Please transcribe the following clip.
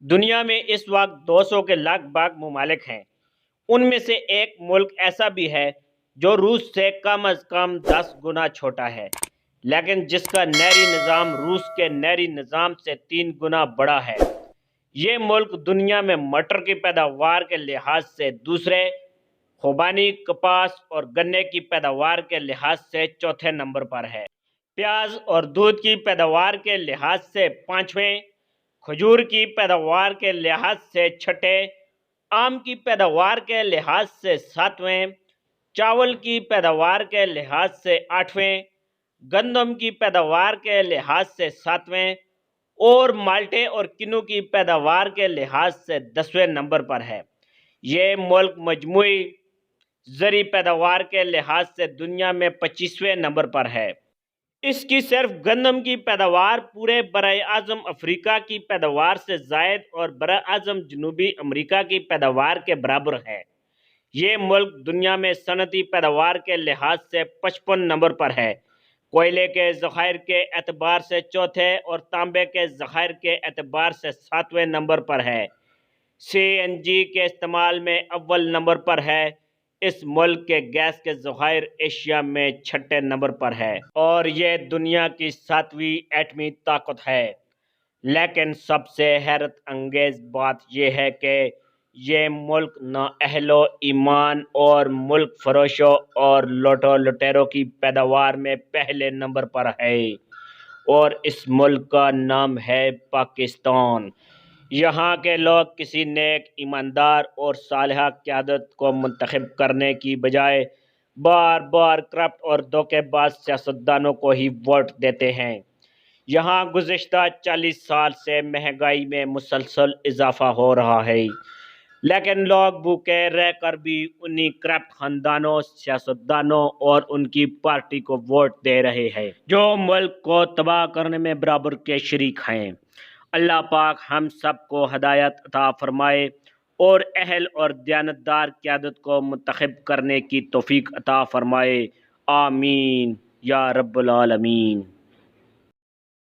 دنیا میں اس وقت 200 کے لگ بھگ ممالک ہیں۔ ان میں سے ایک ملک ایسا بھی ہے جو روس سے کم از کم 10 گنا چھوٹا ہے، لیکن جس کا نہری نظام روس کے نہری نظام سے 3 گنا بڑا ہے۔ یہ ملک دنیا میں مٹر کی پیداوار کے لحاظ سے دوسرے، خوبانی، کپاس اور گنے کی پیداوار کے لحاظ سے چوتھے نمبر پر ہے۔ پیاز اور دودھ کی پیداوار کے لحاظ سے 5ویں، کھجور کی پیداوار کے لحاظ سے 6، آم کی پیداوار کے لحاظ سے 7ویں، چاول کی پیداوار کے لحاظ سے 8ویں، گندم کی پیداوار کے لحاظ سے 7ویں اور مالٹے اور کنو کی پیداوار کے لحاظ سے 10ویں نمبر پر ہے۔ یہ ملک مجموعی زرعی پیداوار کے لحاظ سے دنیا میں 25ویں نمبر پر ہے۔ اس کی صرف گندم کی پیداوار پورے براعظم افریقہ کی پیداوار سے زائد اور براعظم جنوبی امریکہ کی پیداوار کے برابر ہے۔ یہ ملک دنیا میں صنعتی پیداوار کے لحاظ سے 55 نمبر پر ہے، کوئلے کے ذخائر کے اعتبار سے چوتھے اور تانبے کے ذخائر کے اعتبار سے 7ویں نمبر پر ہے۔ CNG کے استعمال میں اول نمبر پر ہے۔ اس ملک کے گیس کے ذخائر ایشیا میں 6 نمبر پر ہے اور یہ دنیا کی 7ویں ایٹمی طاقت ہے۔ لیکن سب سے حیرت انگیز بات یہ ہے کہ یہ ملک نااہل و ایمان اور ملک فروشوں اور لوٹو لٹیروں کی پیداوار میں پہلے نمبر پر ہے، اور اس ملک کا نام ہے پاکستان۔ یہاں کے لوگ کسی نیک، ایماندار اور صالحہ قیادت کو منتخب کرنے کی بجائے بار بار کرپٹ اور دھوکے باز سیاستدانوں کو ہی ووٹ دیتے ہیں۔ یہاں گزشتہ 40 سال سے مہنگائی میں مسلسل اضافہ ہو رہا ہے، لیکن لوگ بھوکے رہ کر بھی انہی کرپٹ خاندانوں، سیاستدانوں اور ان کی پارٹی کو ووٹ دے رہے ہیں جو ملک کو تباہ کرنے میں برابر کے شریک ہیں۔ اللہ پاک ہم سب کو ہدایت عطا فرمائے اور اہل اور دیانتدار قیادت کو منتخب کرنے کی توفیق عطا فرمائے۔ آمین یا رب العالمین۔